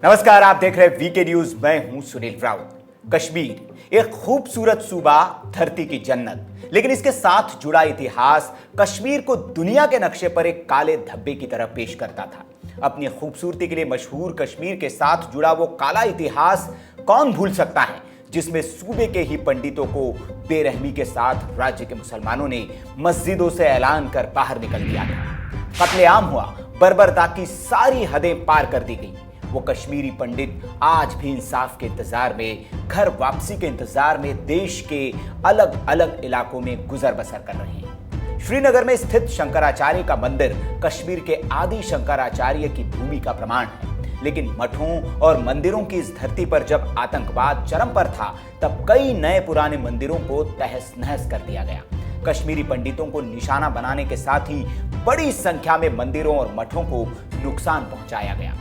नमस्कार, आप देख रहे हैं वीके न्यूज। मैं हूं सुनील राउत। कश्मीर एक खूबसूरत सूबा, धरती की जन्नत, लेकिन इसके साथ जुड़ा इतिहास कश्मीर को दुनिया के नक्शे पर एक काले धब्बे की तरह पेश करता था। अपनी खूबसूरती के लिए मशहूर कश्मीर के साथ जुड़ा वो काला इतिहास कौन भूल सकता है, जिसमें सूबे के ही पंडितों को बेरहमी के साथ राज्य के मुसलमानों ने मस्जिदों से ऐलान कर बाहर निकल दिया था। कत्लेआम हुआ, बर्बरता की सारी हदें पार कर दी गई। वो कश्मीरी पंडित आज भी इंसाफ के इंतजार में, घर वापसी के इंतजार में देश के अलग अलग इलाकों में गुजर बसर कर रहे हैं। श्रीनगर में स्थित शंकराचार्य का मंदिर कश्मीर के आदि शंकराचार्य की भूमि का प्रमाण है। लेकिन मठों और मंदिरों की इस धरती पर जब आतंकवाद चरम पर था, तब कई नए पुराने मंदिरों को तहस नहस कर दिया गया। कश्मीरी पंडितों को निशाना बनाने के साथ ही बड़ी संख्या में मंदिरों और मठों को नुकसान पहुंचाया गया,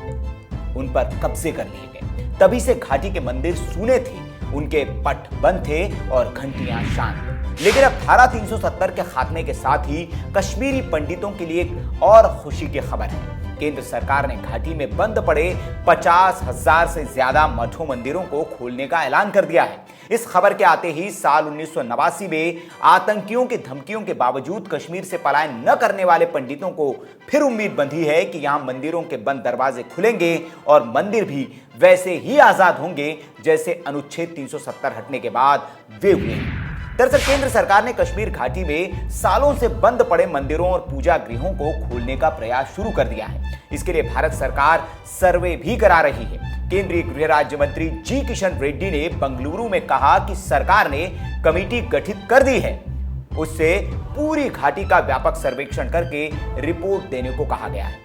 उन पर कब्जे कर लिए गए। तभी से घाटी के मंदिर सूने थे, उनके पट बंद थे और घंटियां शांत। लेकिन अब धारा 370 के खात्मे के साथ ही कश्मीरी पंडितों के लिए एक और खुशी की खबर है। केंद्र सरकार ने घाटी में बंद पड़े 50,000 से ज्यादा मठों मंदिरों को खोलने का ऐलान कर दिया है। इस खबर के आते ही साल 1989 में आतंकियों की धमकियों के बावजूद कश्मीर से पलायन न करने वाले पंडितों को फिर उम्मीद बंधी है कि यहां मंदिरों के बंद दरवाजे खुलेंगे और मंदिर भी वैसे ही आजाद होंगे जैसे अनुच्छेद 370 हटने के बाद वे हुए। दरअसल केंद्र सरकार ने कश्मीर घाटी में सालों से बंद पड़े मंदिरों और पूजा गृहों को खोलने का प्रयास शुरू कर दिया है। इसके लिए भारत सरकार सर्वे भी करा रही है। केंद्रीय गृह राज्य मंत्री जी किशन रेड्डी ने बेंगलुरु में कहा कि सरकार ने कमेटी गठित कर दी है, उससे पूरी घाटी का व्यापक सर्वेक्षण करके रिपोर्ट देने को कहा गया है।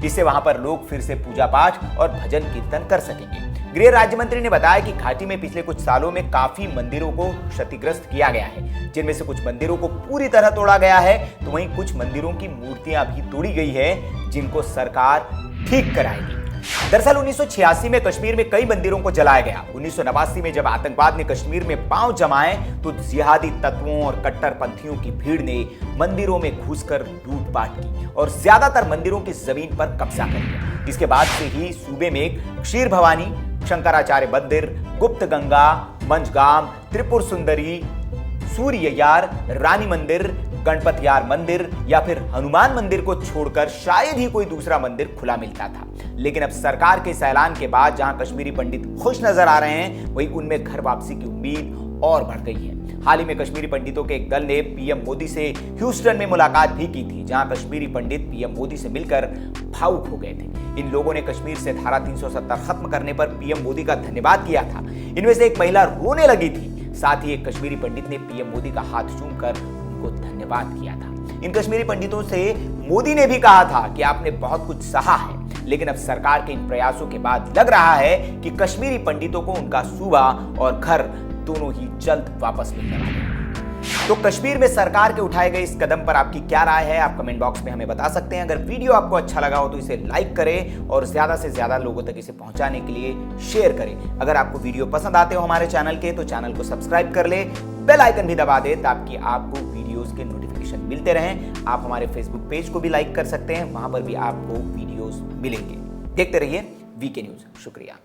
इससे वहां पर लोग फिर से पूजा पाठ और भजन कीर्तन कर सकेंगे। गृह राज्य मंत्री ने बताया कि घाटी में पिछले कुछ सालों में काफी मंदिरों को क्षतिग्रस्त किया गया है, जिनमें से कुछ मंदिरों को पूरी तरह तोड़ा गया है, तो वहीं कुछ मंदिरों की मूर्तियां भी तोड़ी गई है, जिनको सरकार ठीक कराएगी। दरअसल 1986 में कश्मीर में कई मंदिरों को जलाया गया। 1989 में जब आतंकवाद ने कश्मीर में पांव जमाए, तो जिहादी तत्वों और कट्टरपंथियों की भीड़ ने मंदिरों में घुसकर लूटपाट की और ज्यादातर मंदिरों की जमीन पर कब्जा कर लिया। इसके बाद से ही सूबे में क्षीर भवानी, शंकराचार्य मंदिर, गुप्त गंगा, मंझगाम, त्रिपुर सुंदरी, सूर्ययार, रानी मंदिर, गणपत यार मंदिर या फिर हनुमान मंदिर को छोड़कर शायद ही कोई दूसरा मंदिर खुला मिलता था। लेकिन अब सरकार के इस ऐलान के बाद जहां कश्मीरी पंडित खुश नजर आ रहे हैं, वहीं उनमें घर वापसी की उम्मीद और बढ़ गई है। हाल ही में कश्मीरी पंडितों के एक दल ने पीएम मोदी से ह्यूस्टन में मुलाकात भी की थी, जहां कश्मीरी पंडित पीएम मोदी से मिलकर भावुक हो गए थे। इन लोगों ने कश्मीर से धारा 370 खत्म करने पर पीएम मोदी का धन्यवाद किया था। इनमें से एक महिला रोने लगी थी। साथ ही एक कश्मीरी पंडित ने पीएम मोदी का हाथ चूमकर उनको धन्यवाद किया था। इन कश्मीरी पंडितों से मोदी ने भी कहा था कि आपने बहुत कुछ सहा है, लेकिन अब सरकार के इन प्रयासों के बाद लग रहा है कि कश्मीरी पंडितों को उनका सूबा और घर दोनों ही जल्द वापस मिलने वाले हैं। तो कश्मीर में सरकार के उठाए गए इस कदम पर आपकी क्या राय है, आप कमेंट बॉक्स में हमें बता सकते हैं। अगर वीडियो आपको अच्छा लगा हो तो इसे लाइक करें और ज्यादा से ज्यादा लोगों तक इसे पहुंचाने के लिए शेयर करें। अगर आपको वीडियो पसंद आते हो हमारे चैनल के, तो चैनल को सब्सक्राइब कर ले, बेल आइकन भी दबा दे ताकि आपको वीडियोस के नोटिफिकेशन मिलते रहें। आप हमारे फेसबुक पेज को भी लाइक कर सकते हैं, वहां पर भी आपको वीडियोस मिलेंगे। देखते रहिए वीके न्यूज। शुक्रिया।